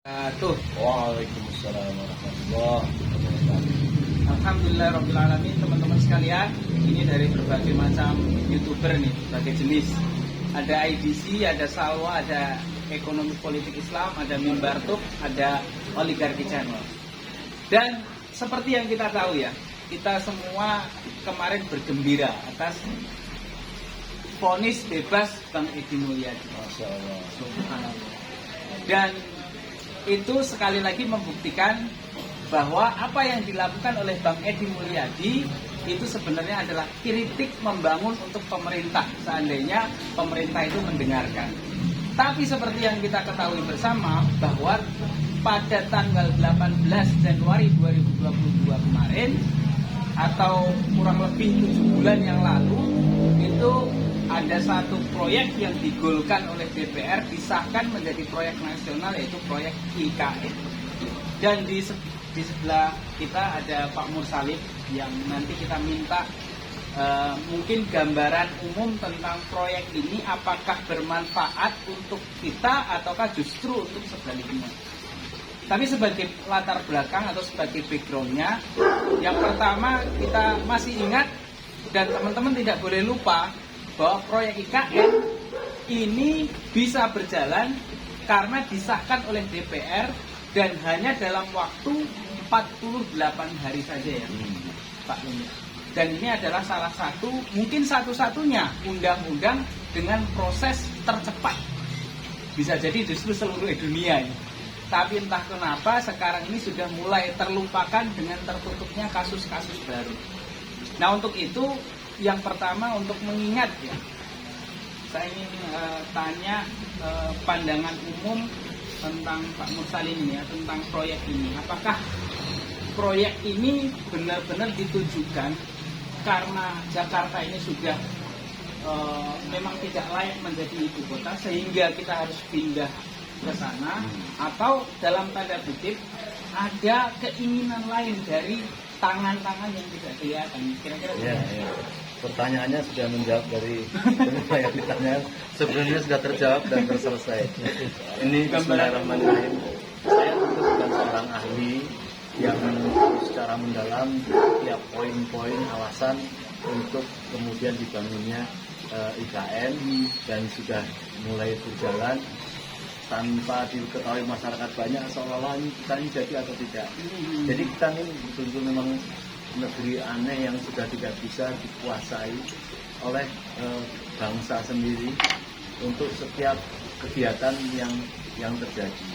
Waalaikumsalam warahmatullahi wabarakatuh. Alhamdulillahirrahmanirrahim. Teman-teman sekalian, ini dari berbagai macam YouTuber nih, berbagai jenis. Ada IDC, ada Salwa, ada Ekonomi Politik Islam, ada Mimbar Tuk, ada Oligarki Channel. Dan seperti yang kita tahu ya, kita semua kemarin bergembira atas vonis bebas Bang Edi Mulyadi. Masya Allah. Subhanallah. Dan itu sekali lagi membuktikan bahwa apa yang dilakukan oleh Bang Edi Mulyadi itu sebenarnya adalah kritik membangun untuk pemerintah, seandainya pemerintah itu mendengarkan. Tapi seperti yang kita ketahui bersama bahwa pada tanggal 18 Januari 2022 kemarin atau kurang lebih 7 bulan yang lalu itu ada satu proyek yang digolkan oleh DPR disahkan menjadi proyek nasional, yaitu proyek IKN. Dan di sebelah kita ada Pak Mursalib yang nanti kita minta mungkin gambaran umum tentang proyek ini, apakah bermanfaat untuk kita ataukah justru untuk sebaliknya. Tapi sebagai latar belakang atau sebagai backgroundnya, yang pertama kita masih ingat dan teman-teman tidak boleh lupa bahwa proyek IKN ini bisa berjalan karena disahkan oleh DPR dan hanya dalam waktu 48 hari saja ya Pak Lumy. Dan ini adalah salah satu, mungkin satu-satunya undang-undang dengan proses tercepat. Bisa jadi justru seluruh dunia ini. Tapi entah kenapa sekarang ini sudah mulai terlupakan dengan tertutupnya kasus-kasus baru. Nah untuk itu, yang pertama untuk mengingat ya, saya ingin tanya pandangan umum tentang Pak Mursalib ini ya, tentang proyek ini. Apakah proyek ini benar-benar ditujukan karena Jakarta ini sudah memang tidak layak menjadi ibu kota sehingga kita harus pindah ke sana, atau dalam tanda kutip ada keinginan lain dari tangan-tangan yang tidak kelihatan? Kira-kira ya. Pertanyaannya sudah menjawab dari semua yang ditanya. Sebenarnya sudah terjawab dan terselesai. Ini Bismillahirrahmanirrahim. Saya tentu bukan seorang ahli yang secara mendalam tiap poin-poin alasan untuk kemudian dibangunnya IKN dan sudah mulai berjalan tanpa diketahui masyarakat banyak, seolah-olah kita ini jadi atau tidak. Jadi kita ini betul-betul memang negeri aneh yang sudah tidak bisa dikuasai oleh bangsa sendiri untuk setiap kegiatan yang terjadi.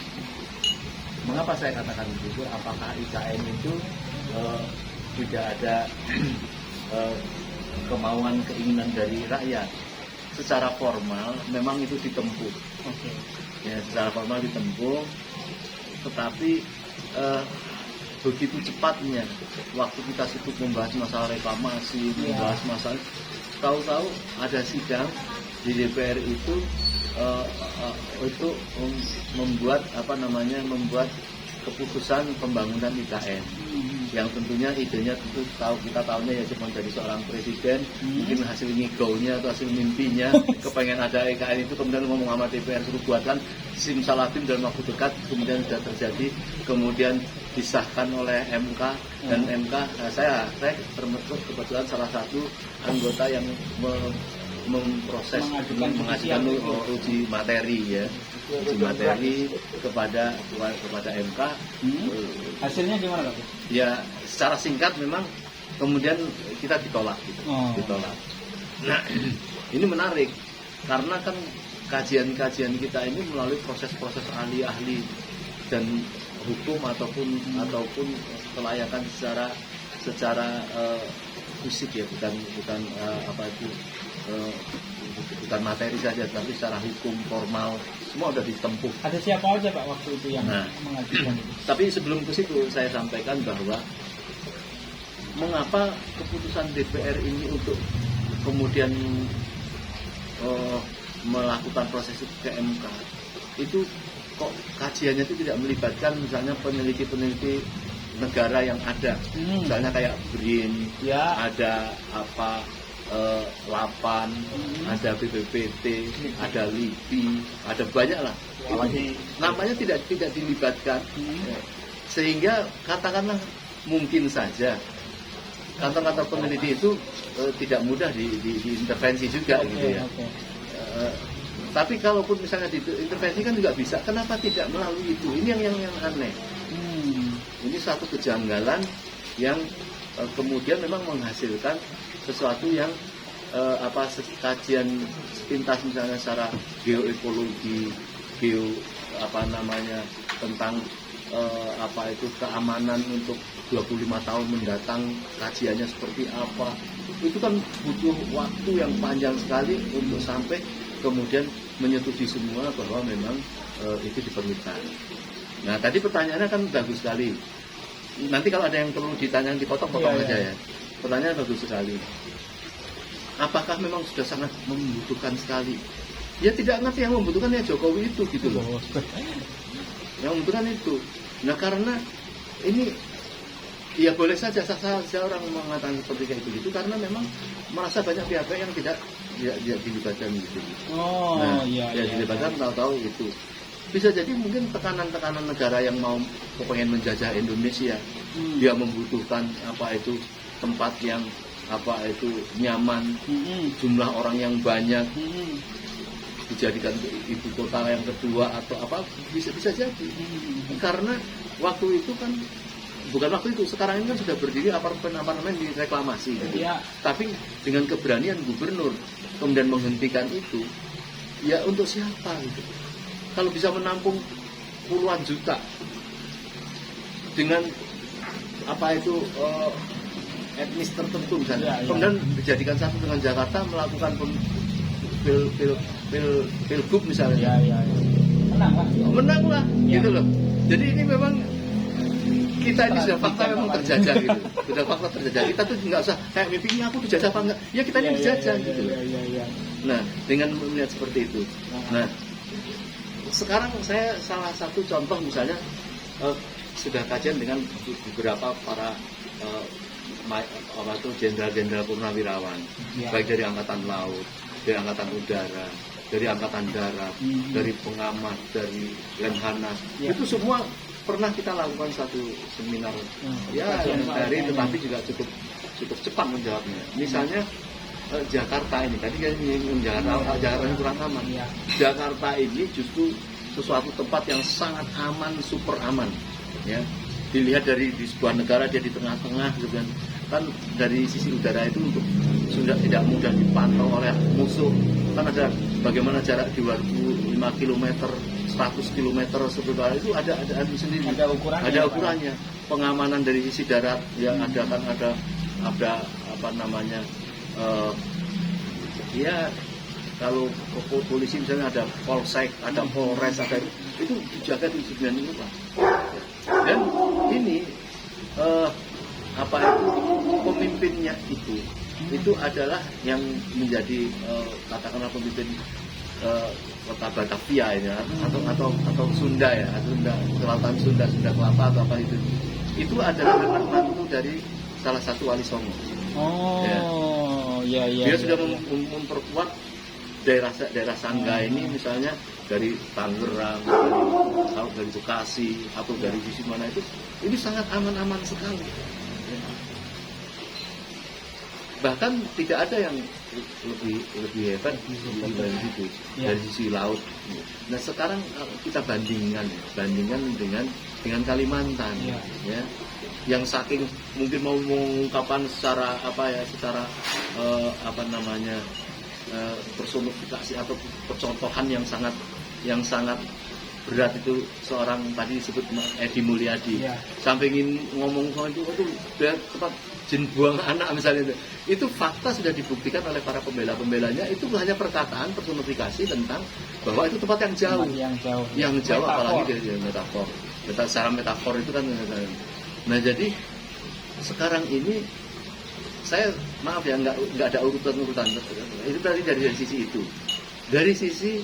Mengapa saya katakan begitu? Apakah IKN itu tidak ada kemauan keinginan dari rakyat? Secara formal memang itu ditempuh. Ya, secara formal ditempuh, tetapi begitu cepatnya waktu kita sibuk membahas masalah reklamasi, membahas masalah, tahu-tahu ada sidang di DPR itu membuat membuat keputusan pembangunan IKN yang tentunya idenya tentu kita tahunya ya cuma dari seorang presiden, mungkin hasil ngigaunya atau hasil mimpinya kepengen ada IKN itu, kemudian ngomong sama DPR suruh buatkan simsalabim dalam waktu dekat, kemudian sudah terjadi, kemudian disahkan oleh MK dan MK saya termasuk kebetulan salah satu anggota yang memproses mengajukan uji materi ya, uji materi kepada MK. Hasilnya gimana Pak? Ya secara singkat memang kemudian kita ditolak gitu. Ditolak. Nah ini menarik karena kan kajian-kajian kita ini melalui proses-proses ahli-ahli dan hukum ataupun kelayakan secara fisik ya, bukan bukan materi saja, tapi secara hukum formal semua sudah ditempuh. Ada siapa aja Pak waktu itu yang mengajukan itu? Tapi sebelum ke situ saya sampaikan bahwa mengapa keputusan DPR ini untuk kemudian melakukan proses itu ke MK itu kok kajiannya itu tidak melibatkan misalnya peneliti-peneliti negara yang ada, misalnya kayak BRIN, ada LAPAN, ada BPPT, ada LIPI, ada banyak lah Namanya tidak dilibatkan, sehingga katakanlah mungkin saja kantor-kantor peneliti itu tidak mudah diintervensi juga gitu ya. Tapi kalaupun misalnya diintervensi kan juga bisa. Kenapa tidak melalui itu? Ini yang aneh. Ini satu kejanggalan yang kemudian memang menghasilkan sesuatu yang kajian sepintas misalnya secara geoekologi, tentang keamanan untuk 25 tahun mendatang, kajiannya seperti apa. Itu kan butuh waktu yang panjang sekali untuk sampai kemudian menyetujui semua bahwa memang itu diperlukan. Nah, tadi pertanyaannya kan bagus sekali. Nanti kalau ada yang perlu ditanya, dipotong-potong aja ya. Pertanyaan bagus sekali. Apakah memang sudah sangat membutuhkan sekali? Ya tidak ngerti, yang membutuhkan ya Jokowi itu gitu loh. Yang membutuhkan itu. Nah, karena ini ya boleh saja orang mengatakan seperti kayak begitu karena memang merasa banyak pihak yang tidak dilibatkan gitu. Dilibatkan tahu-tahu itu. Bisa jadi mungkin tekanan-tekanan negara yang mau kepengen menjajah Indonesia, dia membutuhkan tempat yang nyaman, jumlah orang yang banyak, dijadikan ibu kota yang kedua atau bisa jadi. Karena waktu itu kan sekarang ini kan sudah berdiri apartemen direklamasi gitu. Tapi dengan keberanian gubernur kemudian menghentikan itu, ya untuk siapa gitu? Kalau bisa menampung puluhan juta dengan etnis tertentu misalnya, kemudian dijadikan satu dengan Jakarta, melakukan pilgub misalnya, menanglah gitu loh. Jadi ini memang kita ini sudah fakta memang terjajah gitu, sudah fakta terjajah. Kita tuh nggak usah kayak mimpi ini aku dijajah apa enggak, ya kita ini dijajah gitu. Nah, dengan melihat seperti itu, nah sekarang saya salah satu contoh misalnya sudah kajian dengan beberapa para jenderal-jenderal purnawirawan, baik dari angkatan laut, dari angkatan udara, dari angkatan darat, dari pengamat, dari Lemhanas, itu semua pernah kita lakukan satu seminar dari, tetapi juga cukup cepat menjawabnya. Misalnya Jakarta ini, tadi kan Jakarta ini kurang aman. Jakarta ini justru sesuatu tempat yang sangat aman, super aman. Ya, dilihat di sebuah negara dia di tengah-tengah, gitu kan dari sisi udara itu sudah tidak mudah dipantau oleh musuh. Kan ada bagaimana jarak di 5 km, 100 km sebetulnya itu ada sendiri. Ada ukurannya. Pengamanan dari sisi darat yang ada kalau polisi misalnya ada polsek, ada polres, ada itu dijaga di sebelah itu Pak. Dan ini pemimpinnya itu adalah yang menjadi katakanlah pemimpin kota Batavia ini atau Sunda ya, selatan Sunda Kelapa atau apa itu. Itu adalah memang mantu dari salah satu wali Songo. Dia sudah memperkuat daerah Sangga ini misalnya dari Tangerang, dari Bekasi atau dari sisi mana itu, ini sangat aman-aman sekali. Bahkan tidak ada yang lebih hebat dibanding itu dari sisi laut. Nah sekarang kita bandingkan dengan Kalimantan, ya, yang saking mungkin mau mengungkapkan secara personifikasi atau percontohan yang sangat berat itu seorang tadi disebut Edi Mulyadi, sampai ingin ngomong soal itu tempat jin buang anak misalnya itu fakta sudah dibuktikan oleh para pembelanya, itu hanya perkataan personifikasi tentang bahwa itu tempat yang jauh apalagi dari metafor secara metafor itu kan. Nah jadi sekarang ini saya maaf ya nggak ada urutan itu tadi dari sisi itu. Dari sisi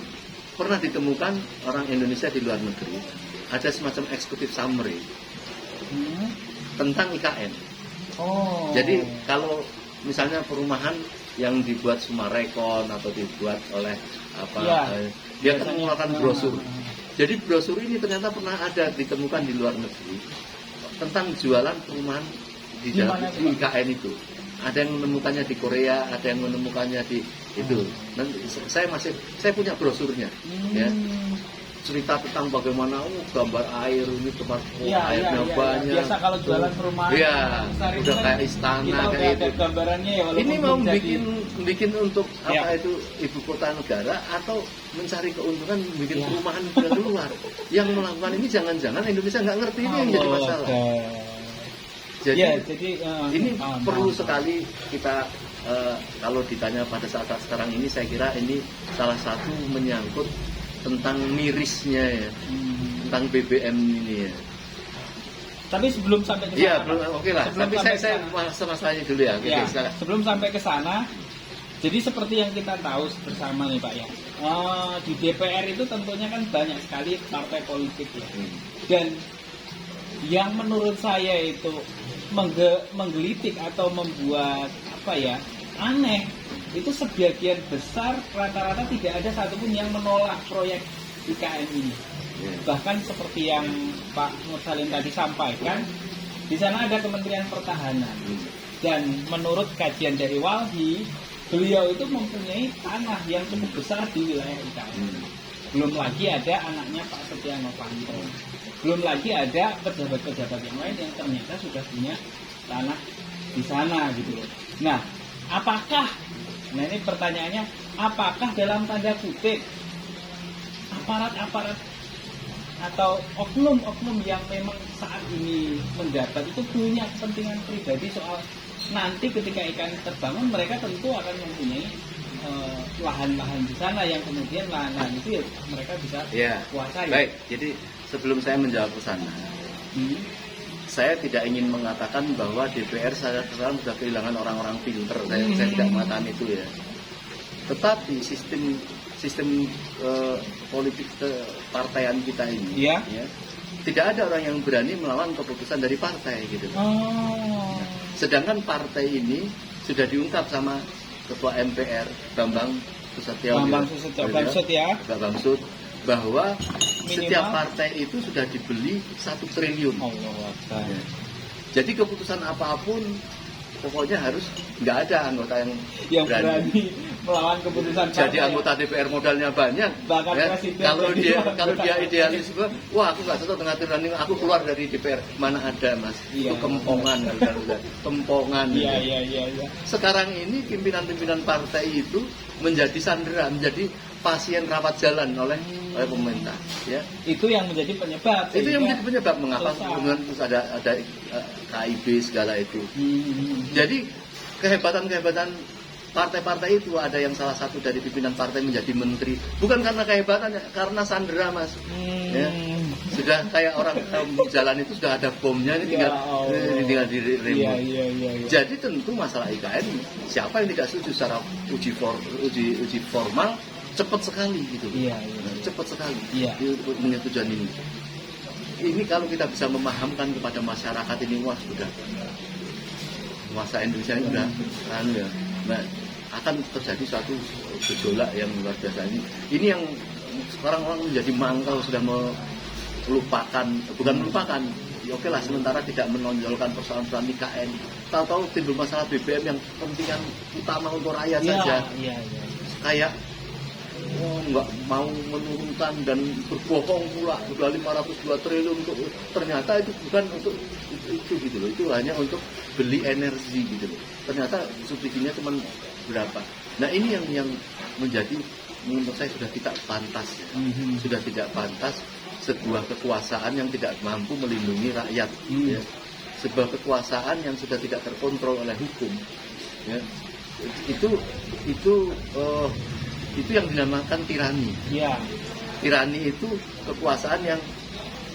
pernah ditemukan orang Indonesia di luar negeri ada semacam executive summary tentang IKN. Jadi kalau misalnya perumahan yang dibuat Sumarekon atau dibuat oleh dia akan mengeluarkan brosur Jadi brosur ini ternyata pernah ada ditemukan di luar negeri tentang jualan perumahan di Di dalam mana itu, Pak? IKN itu. Ada yang menemukannya di Korea, ada yang menemukannya di itu. Dan saya punya brosurnya, ya. Cerita tentang bagaimana gambar air ini tempat airnya banyak. Biasa kalau jualan perumahan Iya, besar itu udah kan kayak istana kita udah kayak ada itu. gambarannya ya, walaupun Ini mau belum jadi. bikin untuk Ya. apa itu ibu kota negara atau mencari keuntungan bikin Ya. perumahan ke luar. Yang melakukan ini jangan-jangan Indonesia nggak ngerti ini yang jadi masalah. Jadi, Ya, jadi ini paham, perlu paham. sekali kita kalau ditanya pada saat sekarang ini, saya kira ini salah satu menyangkut tentang mirisnya ya, tentang BBM ini ya. Tapi sebelum sampai ke sana, Iya, belum oke lah. Sebelum Tapi sampai saya ke sana. masalahnya dulu ya. Oke, Ya, silakan. sebelum sampai ke sana, jadi seperti yang kita tahu bersama nih Pak ya, di DPR itu tentunya kan banyak sekali partai politik ya. Dan yang menurut saya itu menggelitik atau membuat apa ya, aneh, itu sebagian besar rata-rata tidak ada satupun yang menolak proyek IKN ini. Ya. Bahkan seperti yang Pak Mursalin tadi sampaikan, di sana ada Kementerian Pertahanan. Dan menurut kajian dari Walhi, beliau itu mempunyai tanah yang cukup besar di wilayah IKN. Belum lagi ada anaknya Pak Setia Novanto. Belum lagi ada pejabat-pejabat yang lain yang ternyata sudah punya tanah di sana gitu loh. Nah, nah ini pertanyaannya, apakah dalam tanda kutip aparat-aparat atau oknum-oknum yang memang saat ini menjabat itu punya kepentingan pribadi soal nanti ketika IKN terbangun mereka tentu akan mempunyai lahan-lahan di sana yang kemudian lahan itu ya mereka bisa Ya. kuasai. Baik, jadi sebelum saya menjawab ke sana, saya tidak ingin mengatakan bahwa DPR sekarang sudah kehilangan orang-orang pinter. Saya tidak mengatakan itu ya. Tetapi sistem politik partaian kita ini, Iya. ya, tidak ada orang yang berani melawan keputusan dari partai gitu. Oh. Sedangkan partai ini sudah diungkap sama Ketua MPR Bambang Susatyo, Pak Bamsud, bahwa setiap partai itu sudah dibeli 1 triliun. Allah Akbar. Ya. Jadi keputusan apapun pokoknya harus nggak ada anggota yang berani melawan keputusan jadi partai. anggota DPR modalnya banyak. Bahkan Ya. presiden Kalau jadi dia anggota idealis, wah aku nggak cocok dengan tirani, aku keluar dari DPR. Mana ada mas? Iya. Itu kempongan, kempongan. Iya. Sekarang ini pimpinan-pimpinan partai itu menjadi sandera, menjadi pasien rawat jalan oleh pemerintah. Ya. Itu yang menjadi penyebab. Itu yang menjadi penyebab mengapa Susah. kemudian terus ada KIB segala itu. Jadi kehebatan partai-partai itu ada yang salah satu dari pimpinan partai menjadi menteri, bukan karena kehebatannya, karena sandera mas. Ya. Sudah kayak orang jalan itu sudah ada bomnya, ini tinggal di remote. Iya. Jadi tentu masalah IKN, siapa yang tidak setuju secara uji formal cepat sekali gitu. Iya. Cepat sekali. Iya. Menyetujui ini. Ini kalau kita bisa memahamkan kepada masyarakat ini, wah sudah masa Indonesia ini udah ya. Nah, akan terjadi suatu gejolak yang luar biasa ini. Ini yang sekarang orang menjadi mangkal, sudah melupakan, bukan melupakan. Ya oke lah, sementara tidak menonjolkan persoalan IKN. Tahu-tahu timbul masalah BBM yang kepentingan utama untuk rakyat saja. Iya. Kayak nggak mau menurunkan dan berbohong pula sudah 502 triliun untuk, ternyata itu bukan untuk itu gitu loh, itu hanya untuk beli energi gitu loh, ternyata subsidinya cuma berapa. Nah ini yang menjadi menurut saya sudah tidak pantas ya. Sudah tidak pantas sebuah kekuasaan yang tidak mampu melindungi rakyat ya. Sebuah kekuasaan yang sudah tidak terkontrol oleh hukum ya. Itu yang dinamakan tirani. Iya. Tirani itu kekuasaan yang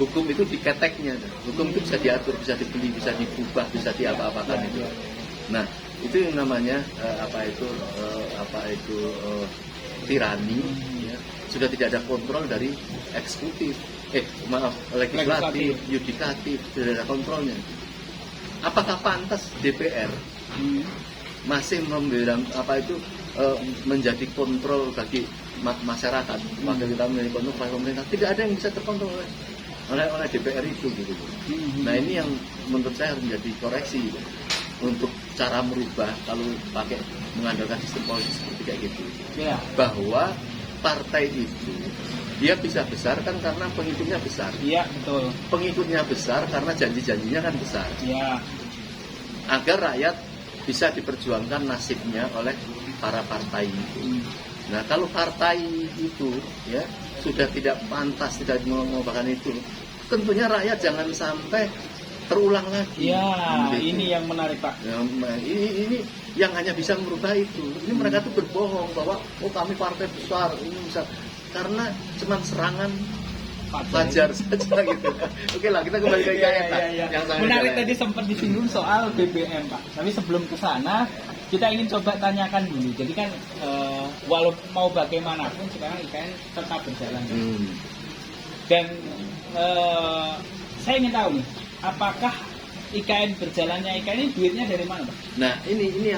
hukum itu diketeknya. Hukum itu bisa diatur, bisa dibeli, bisa diubah, bisa diapa-apakan itu. Nah, itu yang namanya tirani. Ya. Sudah tidak ada kontrol dari eksekutif, legislatif, yudikatif, tidak ada kontrolnya. Apakah pantas DPR masih membela menjadi kontrol bagi masyarakat, wakil kita memilih kontrol pemerintah, tidak ada yang bisa terkontrol oleh DPR itu gitu. Nah ini yang menurut saya harus menjadi koreksi untuk cara merubah kalau pakai mengandalkan sistem politik seperti kayak gitu. Ya. Bahwa partai itu dia bisa besar kan karena pengikutnya besar. Iya, betul. Pengikutnya besar karena janji-janjinya kan besar. Iya. Agar rakyat bisa diperjuangkan nasibnya oleh para partai itu. Nah kalau partai itu ya sudah tidak pantas, tidak mengubahkan itu, tentunya rakyat jangan sampai terulang lagi. Ya, Gitu. ini yang menarik Pak. Ya, ini yang hanya bisa merubah itu. Ini mereka tuh berbohong bahwa oh kami partai besar, ini bisa karena cuma serangan wajar saja gitu. Oke lah, kita kembali ke IKN lah. Yang sangat menarik IKN. tadi sempat disinggung soal BBM Pak. Tapi sebelum ke sana, kita ingin coba tanyakan dulu. Jadi kan walau mau bagaimanapun sekarang IKN tetap berjalan. Dan saya ingin tahu nih, apakah IKN berjalannya IKN ini duitnya dari mana Pak? Nah ini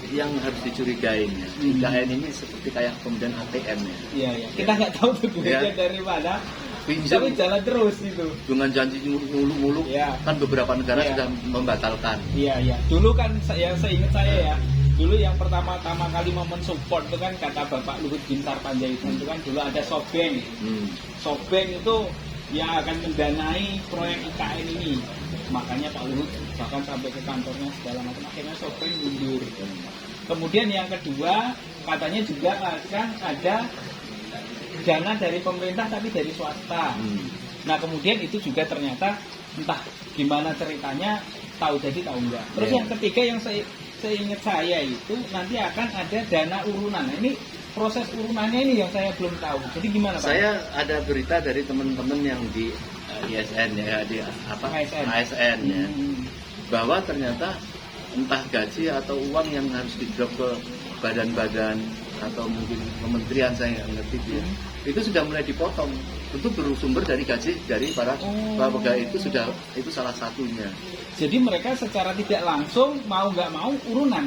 yang harus dicurigai ya. IKN ini seperti kayak kemudian ATM ya. Iya iya. Kita nggak tahu tuh duitnya dari mana. Pinjam Tapi jalan terus itu. dengan janji muluk-muluk Ya. kan beberapa negara Ya. sudah membatalkan. Iya iya. Dulu kan saya ingat saya ya. Dulu yang pertama-tama kali mau mensupport itu kan kata Bapak Luhut Binsar Panjaitan itu kan dulu ada Softbank. Softbank itu yang akan mendanai proyek IKN ini. Makanya Pak Luhut bahkan sampai ke kantornya segala macam, akhirnya Softbank mundur. Kemudian yang kedua katanya juga akan ada dana dari pemerintah tapi dari swasta. Nah kemudian itu juga ternyata entah gimana ceritanya, tahu jadi tahu enggak. Terus yang ketiga yang seingat saya itu nanti akan ada dana urunan. Nah, ini proses urunannya ini yang saya belum tahu. Jadi gimana Pak? Saya ada berita dari teman-teman yang di ISN ya, di apa ASN ya, bahwa ternyata entah gaji atau uang yang harus di-drop ke badan-badan atau mungkin kementerian, saya nggak ngerti ya, itu sudah mulai dipotong. Itu bersumber dari gaji dari para pegawai itu salah satunya. Jadi mereka secara tidak langsung mau nggak mau urunan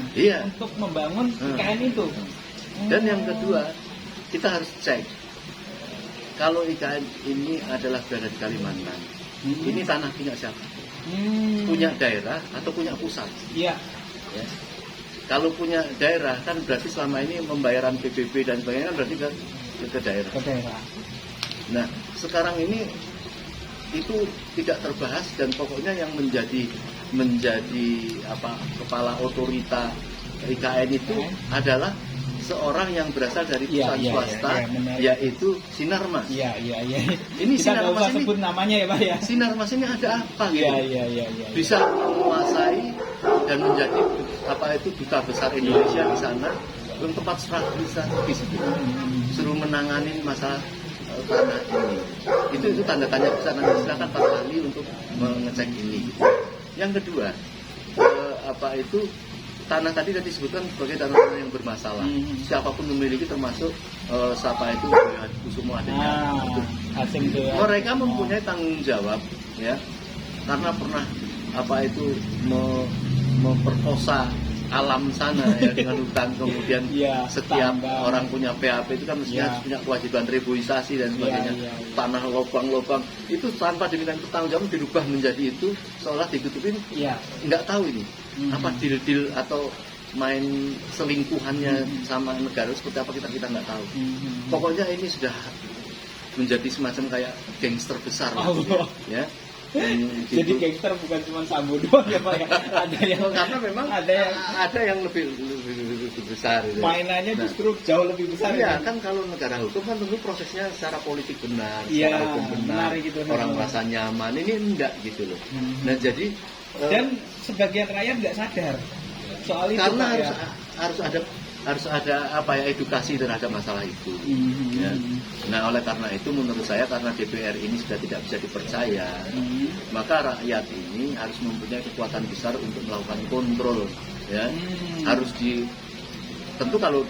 untuk membangun IKN itu. Dan yang kedua, kita harus cek kalau IKN ini adalah berada di Kalimantan, ini tanah punya siapa? Punya daerah atau punya pusat? Iya. Ya. Kalau punya daerah kan berarti selama ini pembayaran PBB dan sebagainya kan berarti ke daerah. Ke daerah. Nah sekarang ini itu tidak terbahas dan pokoknya yang menjadi kepala otorita IKN itu adalah seorang yang berasal dari perusahaan swasta, yaitu Sinarmas. Iya. Ini kita nggak usah ini, sebut namanya ya Pak ya. Sinarmas ini ada apa? Iya. Bisa menguasai dan menjadi duta besar Indonesia di sana, untuk tempat strategis itu, suruh menangani masalah tanah ini. Itu tanda tanya besar. Nanti silakan Pak ahli untuk mengecek ini. Yang kedua, tanah tadi disebutkan sebagai tanah yang bermasalah. Siapapun memiliki, termasuk Kusumo adanya. Mereka mempunyai tanggung jawab, ya, karena pernah memperkosa alam sana ya dengan hutan, kemudian setiap orang punya PAP itu kan mestinya punya kewajiban reboisasi dan sebagainya. Tanah lubang-lubang itu tanpa diminta pertanggungjawaban dirubah menjadi itu seolah ditutupin. Nggak tahu ini apa deal atau main selingkuhannya sama negara seperti apa, kita nggak tahu. Pokoknya ini sudah menjadi semacam kayak gangster besar ya. Jadi gangster bukan cuma Sambo doang ya Pak ya. Ada yang karena memang ada yang lebih besar. Mainannya justru jauh lebih besar. Iya kan kalau negara hukum kan tentu prosesnya secara politik benar, secara hukum benar, gitu, orang merasa nyaman. Ini enggak gitu loh. Nah jadi dan sebagian rakyat nggak sadar soal itu. Karena harus ada edukasi terhadap masalah itu. Ya. Nah oleh karena itu menurut saya karena DPR ini sudah tidak bisa dipercaya, maka rakyat ini harus mempunyai kekuatan besar untuk melakukan kontrol. Ya. Tentu kalau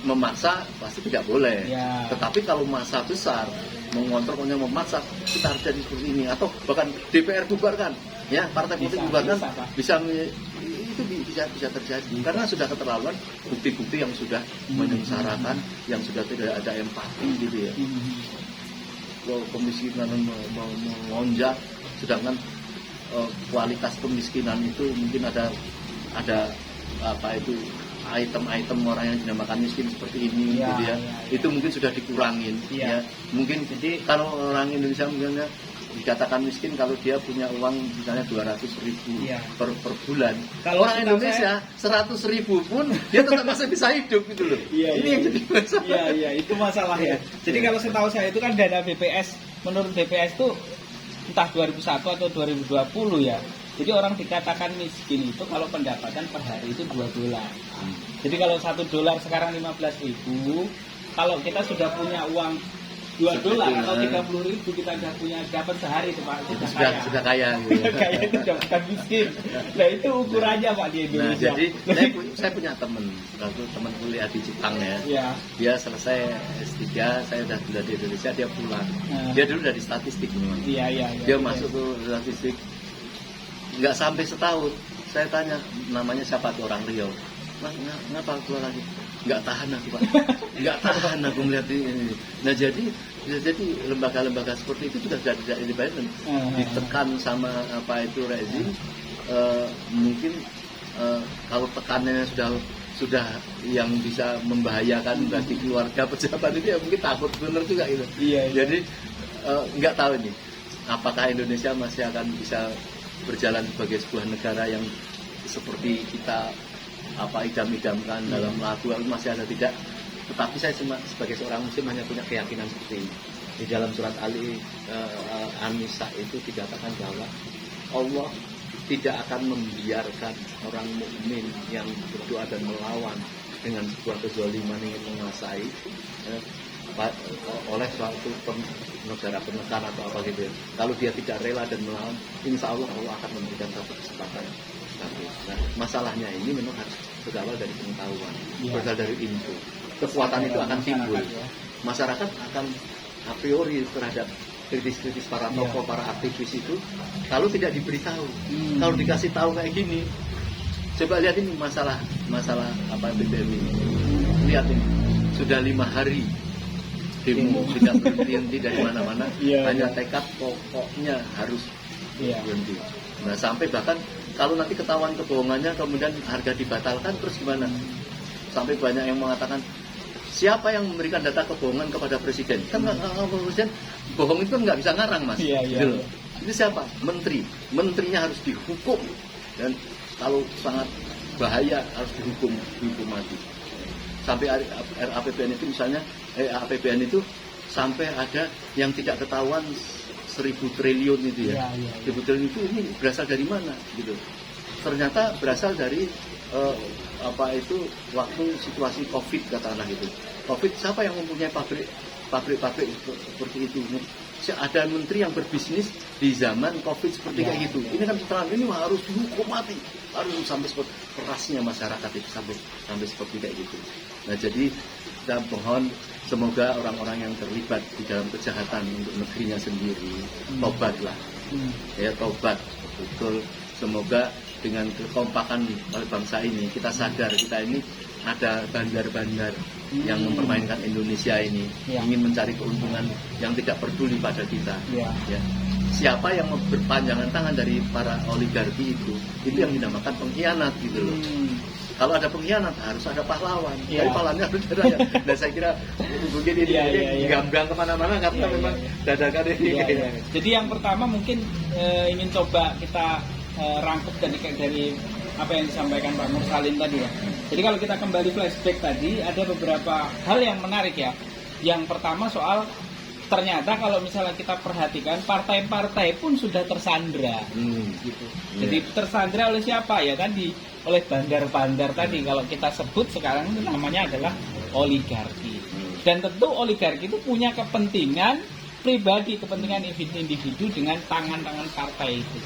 memaksa pasti tidak boleh. Tetapi kalau massa besar mengontrol, memaksa, kita harus jadi seperti ini, atau bahkan DPR bubarkan, ya partai politik bubarkan, bisa itu bisa terjadi karena sudah keterlaluan bukti-bukti yang sudah menyengsarakan, yang sudah tidak ada empati gitu ya. Kemiskinan melonjak, sedangkan kualitas kemiskinan itu mungkin ada apa itu item-item orang yang dinamakan miskin seperti ini gitu ya. Itu mungkin sudah dikurangin ya. Mungkin jadi kalau orang Indonesia misalnya dikatakan miskin kalau dia punya uang misalnya 200.000 per bulan. Kalau orang Indonesia 100.000 pun dia tetap masih bisa hidup gitu loh. Ini yang jadi masalah. Iya, itu masalah ya. Jadi kalau setahu saya itu kan dana BPS, menurut BPS itu entah 2001 atau 2020 ya. Jadi orang dikatakan miskin itu kalau pendapatan per hari itu $2. Jadi kalau $1 sekarang 15.000, kalau kita sudah punya uang $2 atau 30.000 kita sudah dapat sehari itu Pak. Sudah kaya. Gitu. Kaya itu sudah bukan miskin. Nah itu ukurannya Pak di Indonesia. Nah, jadi saya punya teman kuliah di Jepang ya. Dia selesai S3, saya udah di Indonesia, dia pulang. Dia dulu dari statistik memang. Dia masuk ke statistik. Nggak sampai setahun, saya tanya namanya siapa tuh orang Riau. Mas, kenapa keluar lagi? Nggak tahan aku Pak, nggak tahan aku melihat ini. Nah jadi lembaga-lembaga seperti itu sudah tidak dibayar, ditekan sama apa itu rezim. Mungkin kalau tekanannya sudah yang bisa membahayakan bagi keluarga pejabat itu ya mungkin takut bener juga gitu. Jadi nggak tahu nih, apakah Indonesia masih akan bisa berjalan sebagai sebuah negara yang seperti kita idam-idamkan dalam lagu masih ada tidak. Tetapi saya sebagai seorang muslim hanya punya keyakinan seperti ini. Di dalam surat An-Nisa itu dikatakan bahwa Allah tidak akan membiarkan orang mukmin yang berdoa dan melawan dengan sebuah kezaliman ingin menguasai oleh suatu negara penekan atau apa gitu ya. Kalau dia tidak rela dan melawan, insya Allah akan memberikan satu kesempatan. Nah, masalahnya ini memang harus berawal dari pengetahuan, berawal dari info. Kekuatan itu akan timbul. Masyarakat akan a priori terhadap kritis-kritis para tokoh, para aktivis itu kalau tidak diberitahu. Kalau dikasih tahu kayak gini, coba lihat ini masalah apa BBM ini. Lihat ini, sudah 5 hari demo tidak berhenti dari mana-mana, hanya tekad pokoknya harus berhenti. Nah sampai bahkan kalau nanti ketahuan kebohongannya kemudian harga dibatalkan terus gimana? Sampai banyak yang mengatakan siapa yang memberikan data kebohongan kepada presiden? Kan presiden bohong itu kan nggak bisa ngarang Mas. Gitu. Itu siapa? Menterinya harus dihukum dan kalau sangat bahaya harus dihukum mati. Sampai APBN itu misalnya APBN itu sampai ada yang tidak ketahuan 1.000 triliun itu ya. 1.000 triliun itu ini berasal dari mana gitu. Ternyata berasal dari waktu situasi Covid katakanlah gitu. Covid siapa yang mempunyai pabrik seperti itu? Ada menteri yang berbisnis di zaman Covid seperti kayak gitu. Ini kan terang ini harus dihukum mati. Harus sampai seperti kerasnya masyarakat itu sampai seperti kayak gitu. Nah jadi kita mohon semoga orang-orang yang terlibat di dalam kejahatan untuk negerinya sendiri tobatlah. Ya tobat betul. Semoga dengan kekompakan bangsa ini kita sadar kita ini ada bandar-bandar yang mempermainkan Indonesia ini ingin mencari keuntungan yang tidak peduli pada kita. Ya. Siapa yang berpanjangan tangan dari para oligarki itu yang dinamakan pengkhianat gitu loh. Kalau ada pengkhianat harus ada pahlawan. Dari pahlawannya harus ada ya. Dan saya kira mungkin ini gamblang kemana-mana karena memang dadakan ini. Jadi yang pertama mungkin ingin coba kita rangkup dari apa yang disampaikan Pak Mursalin tadi ya. Jadi kalau kita kembali flashback tadi ada beberapa hal yang menarik ya. Yang pertama soal ternyata kalau misalnya kita perhatikan partai-partai pun sudah tersandra gitu. Jadi tersandra oleh siapa ya kan oleh bandar-bandar tadi kalau kita sebut sekarang itu namanya adalah oligarki. Dan tentu oligarki itu punya kepentingan pribadi, kepentingan individu dengan tangan-tangan partai itu.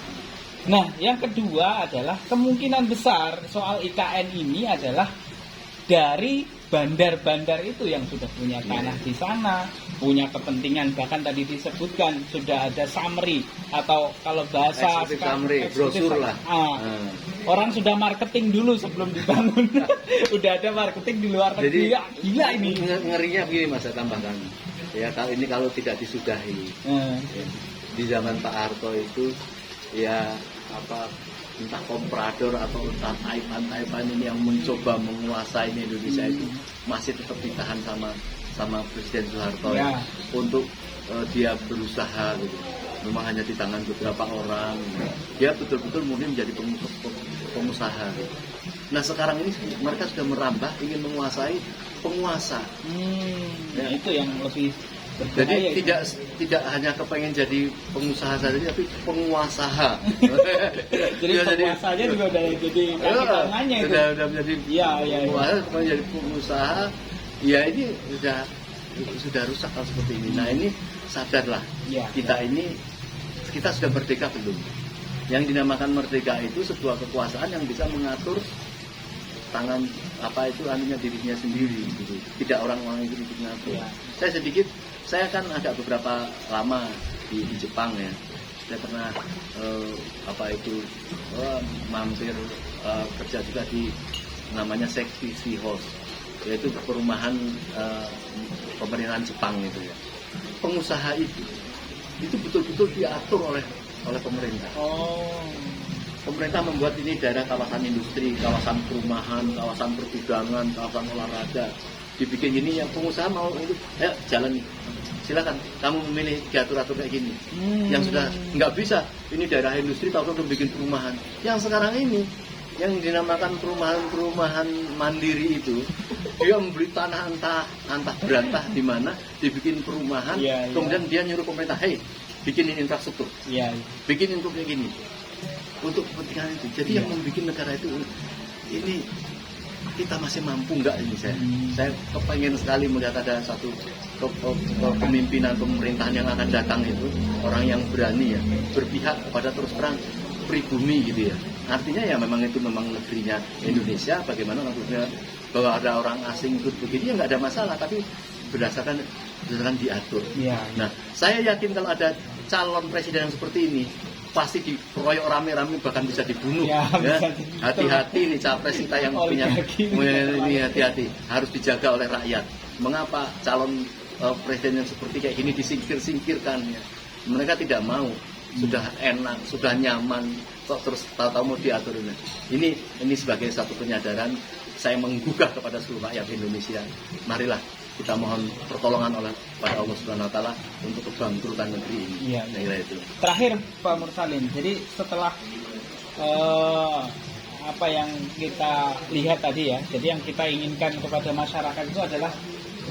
Nah, yang kedua adalah kemungkinan besar soal IKN ini adalah dari bandar-bandar itu yang sudah punya tanah di sana, punya kepentingan, bahkan tadi disebutkan sudah ada summary atau kalau bahasa Executive summary, brosur lah. Orang sudah marketing dulu sebelum dibangun. Udah ada marketing di luar negeri. Jadi, Ya, gila ini. Ngerinya begini Mas, saya tambahkan. Ya kalau tidak disudahi. Ya, di zaman Pak Harto itu ya entah komprador atau entah taipan ini yang mencoba menguasai Indonesia itu masih tetap ditahan sama Presiden Soeharto ya, untuk dia berusaha gitu. Memang hanya di tangan beberapa orang. Dia betul-betul mungkin menjadi pengusaha. Gitu. Nah sekarang ini mereka sudah merambah ingin menguasai penguasa. Nah itu yang lebih jadi tidak hanya kepengen jadi pengusaha saja, tapi penguasa. Jadi penguasanya juga udah jadi kaki tangannya itu. Sudah menjadi penguasa, menjadi pengusaha. Ya ini sudah rusak kalau seperti ini. Nah ini sadarlah kita sudah merdeka belum? Yang dinamakan merdeka itu sebuah kekuasaan yang bisa mengatur tangan anunya dirinya sendiri gitu. Tidak orang-orang itu mengatur. Saya kan agak beberapa lama di Jepang ya. Saya pernah mampir kerja juga di namanya Sekisi House, yaitu perumahan pemerintahan Jepang itu ya. Pengusaha itu betul-betul diatur oleh pemerintah. Pemerintah membuat ini daerah kawasan industri, kawasan perumahan, kawasan pergudangan, kawasan olahraga. Dibikin ini yang pengusaha mau itu, ayo jalan nih. Silakan kamu memilih diatur-atur kayak gini. Yang sudah nggak bisa, ini daerah industri tahu untuk bikin perumahan. Yang sekarang ini yang dinamakan perumahan mandiri itu, dia membeli tanah entah berantah di mana, dibikin perumahan, kemudian dia nyuruh pemerintah, hey, bikinin infrastruktur, bikinin untuk kayak gini, untuk kepentingan itu. Jadi yang membuat negara itu ini kita masih mampu nggak ini saya kepengen sekali melihat ada satu kepemimpinan pemerintahan yang akan datang itu orang yang berani ya berpihak kepada terus terang pribumi gitu ya. Artinya ya memang itu memang negerinya Indonesia, bagaimana maksudnya bahwa ada orang asing ikut begini ya nggak ada masalah, tapi berdasarkan diatur. Nah saya yakin kalau ada calon presiden yang seperti ini pasti dikeroyok rame-rame bahkan bisa dibunuh. Hati-hati nih capres kita yang punya ini, hati-hati harus dijaga oleh rakyat. Mengapa calon presiden yang seperti kayak gini disingkirkan ya? Mereka tidak mau, sudah enak, sudah nyaman, kok terus tahu-tahu mau diatur ini. Ini sebagai satu penyadaran saya menggugah kepada seluruh rakyat Indonesia. Marilah kita mohon pertolongan pada Allah Subhanahu Wa Taala untuk kebangkrutan negeri ini. Itu. Terakhir Pak Mursalin, jadi setelah apa yang kita lihat tadi ya, jadi yang kita inginkan kepada masyarakat itu adalah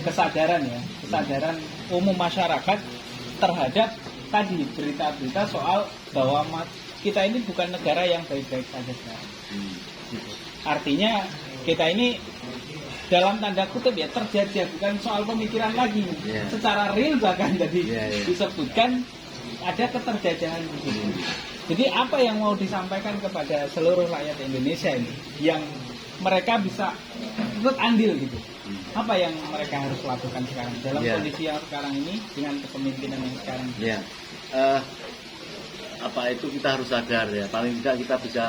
kesadaran umum masyarakat terhadap tadi berita-berita soal bahwa kita ini bukan negara yang baik-baik saja. Artinya kita ini dalam tanda kutip ya terjadi bukan soal pemikiran lagi, secara real bahkan tadi disebutkan ada keterjajahan di sini. Jadi apa yang mau disampaikan kepada seluruh rakyat Indonesia ini yang mereka bisa ikut andil gitu? Apa yang mereka harus lakukan sekarang dalam kondisi yang sekarang ini dengan kepemimpinan yang sekarang? Itu kita harus sadar ya, paling tidak kita bisa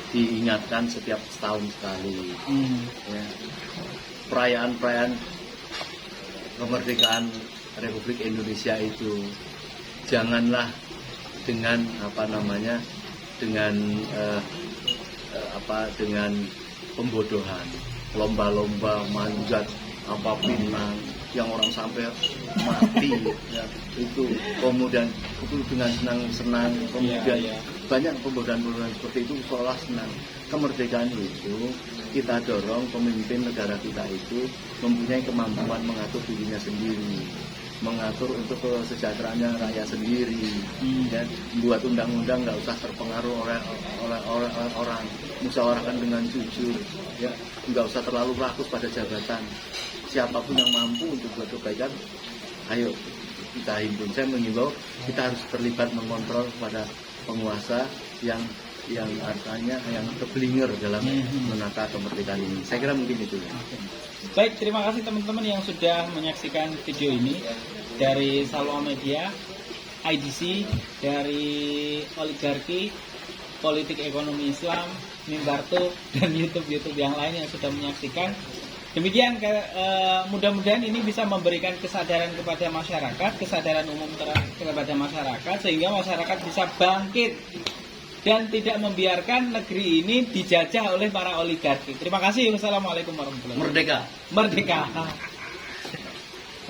diingatkan setiap setahun sekali. Perayaan-perayaan kemerdekaan Republik Indonesia itu janganlah dengan dengan pembodohan, lomba-lomba manjat pinang yang orang sampai mati ya, itu kemudian itu dengan senang-senang kemudian banyak pembodohan-pembodohan seperti itu seolah senang. Kemerdekaan itu kita dorong pemimpin negara kita itu mempunyai kemampuan mengatur dirinya sendiri, mengatur untuk kesejahteraannya rakyat sendiri, dan buat undang-undang nggak usah terpengaruh oleh orang, musyawarahkan dengan jujur, ya nggak usah terlalu rakus pada jabatan. Siapapun yang mampu untuk buat kebaikan, ayo kita himpun. Saya mengimbau kita harus terlibat mengontrol pada penguasa yang artinya yang keblinger dalam menata kemerdekaan ini. Saya kira mungkin itu. Baik, terima kasih teman-teman yang sudah menyaksikan video ini. dari Salwa Media, IDC, dari Oligarki, Politik Ekonomi Islam, Mimbarto, dan YouTube yang lain yang sudah menyaksikan. Demikian, mudah-mudahan ini bisa memberikan kesadaran kepada masyarakat, kesadaran umum kepada masyarakat, sehingga masyarakat bisa bangkit dan tidak membiarkan negeri ini dijajah oleh para oligarki. Terima kasih. Wassalamualaikum warahmatullahi wabarakatuh. Merdeka. Merdeka.